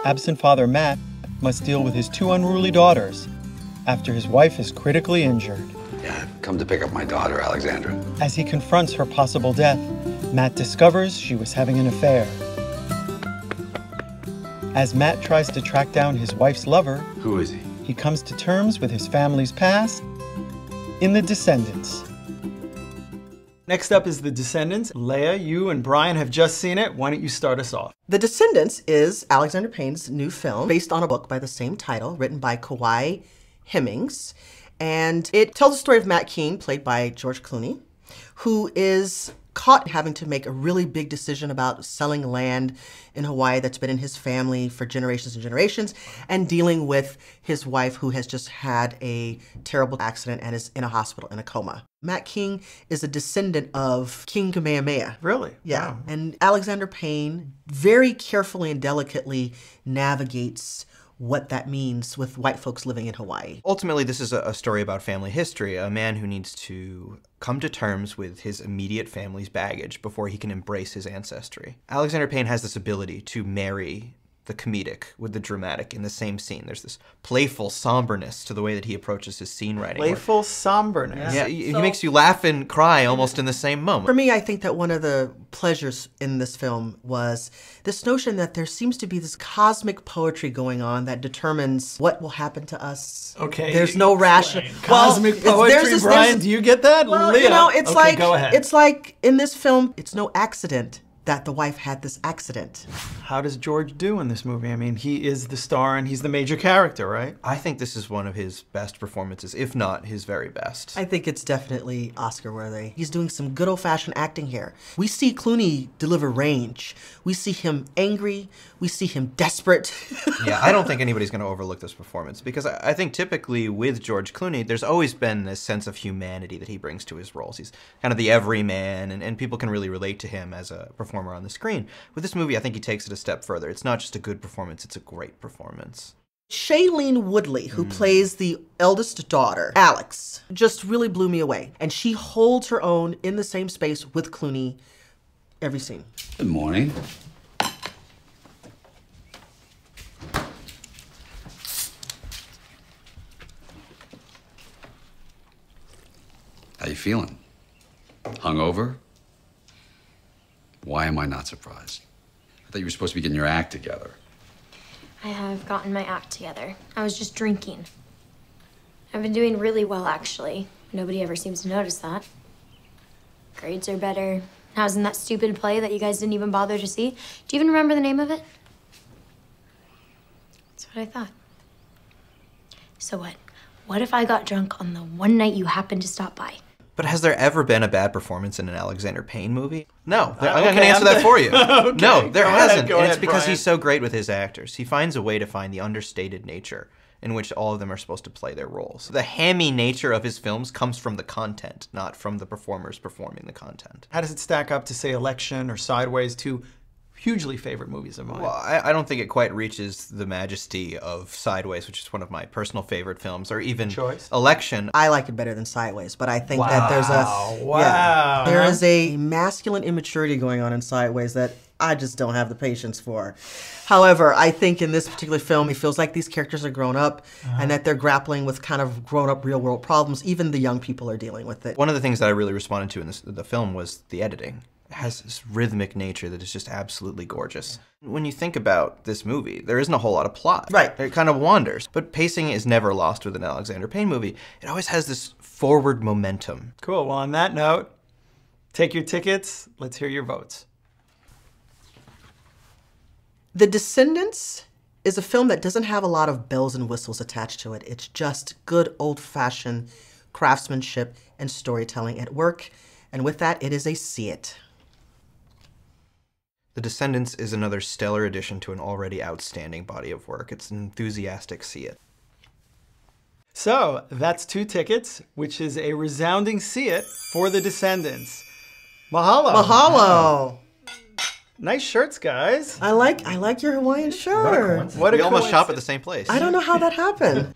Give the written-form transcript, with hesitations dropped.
absent father Matt must deal with his two unruly daughters after his wife is critically injured. Yeah, come to pick up my daughter, Alexandra. As he confronts her possible death, Matt discovers she was having an affair. As Matt tries to track down his wife's lover, Who is he comes to terms with his family's past in The Descendants. Next up is The Descendants. Leia, you and Brian have just seen it. Why don't you start us off? The Descendants is Alexander Payne's new film based on a book by the same title, written by Kawhi Hemmings. And it tells the story of Matt Keane, played by George Clooney, who is caught having to make a really big decision about selling land in Hawaii that's been in his family for generations and generations, and dealing with his wife who has just had a terrible accident and is in a hospital in a coma. Matt Keane is a descendant of King Kamehameha. Really? Yeah. Wow. And Alexander Payne very carefully and delicately navigates what that means with white folks living in Hawaii. Ultimately, this is a story about family history, a man who needs to come to terms with his immediate family's baggage before he can embrace his ancestry. Alexander Payne has this ability to marry the comedic with the dramatic in the same scene. There's this playful somberness to the way that he approaches his scene writing. Playful somberness. Yeah, he makes you laugh and cry almost in the same moment. For me, I think that one of the pleasures in this film was this notion that there seems to be this cosmic poetry going on that determines what will happen to us. Okay. There's no rational cosmic poetry, Brian. Do you get that? Well, Leah. you know, it's okay, like go ahead. it's like in this film, it's no accident that the wife had this accident. How does George do in this movie? I mean, he is the star and he's the major character, right? I think this is one of his best performances, if not his very best. I think it's definitely Oscar-worthy. He's doing some good old-fashioned acting here. We see Clooney deliver range. We see him angry. We see him desperate. Yeah, I don't think anybody's going to overlook this performance, because I think typically with George Clooney, there's always been this sense of humanity that he brings to his roles. He's kind of the everyman, and people can really relate to him as a performer on the screen. With this movie, I think he takes it a step further. It's not just a good performance, it's a great performance. Shailene Woodley, who plays the eldest daughter, Alex, just really blew me away. And she holds her own in the same space with Clooney every scene. Good morning. How you feeling? Hungover? Why am I not surprised? I thought you were supposed to be getting your act together. I have gotten my act together. I was just drinking. I've been doing really well, actually. Nobody ever seems to notice that. Grades are better. I was in that stupid play that you guys didn't even bother to see. Do you even remember the name of it? That's what I thought. So what? What if I got drunk on the one night you happened to stop by? But has there ever been a bad performance in an Alexander Payne movie? No. I'm going to answer that for you. Okay, no, there hasn't. And it's ahead, because Brian. he's so great with his actors. He finds a way to find the understated nature in which all of them are supposed to play their roles. The hammy nature of his films comes from the content, not from the performers performing the content. How does it stack up to, say, Election or Sideways, two hugely favorite movies of mine? Well, I don't think it quite reaches the majesty of Sideways, which is one of my personal favorite films, or even Election. I like it better than Sideways, but I think that there's there is a masculine immaturity going on in Sideways that I just don't have the patience for. However, I think in this particular film, it feels like these characters are grown up and that they're grappling with kind of grown-up real-world problems. Even the young people are dealing with it. One of the things that I really responded to in the film was the editing. It has this rhythmic nature that is just absolutely gorgeous. When you think about this movie, there isn't a whole lot of plot. Right. It kind of wanders. But pacing is never lost with an Alexander Payne movie. It always has this forward momentum. Cool. Well, on that note, take your tickets. Let's hear your votes. The Descendants is a film that doesn't have a lot of bells and whistles attached to it. It's just good old-fashioned craftsmanship and storytelling at work. And with that, it is a see it. The Descendants is another stellar addition to an already outstanding body of work. It's an enthusiastic see it. So that's 2 tickets, which is a resounding see it for The Descendants. Mahalo. Mahalo. Nice shirts, guys. I like your Hawaiian shirt. What a we almost shop at coincidence. the same place. I don't know how that happened.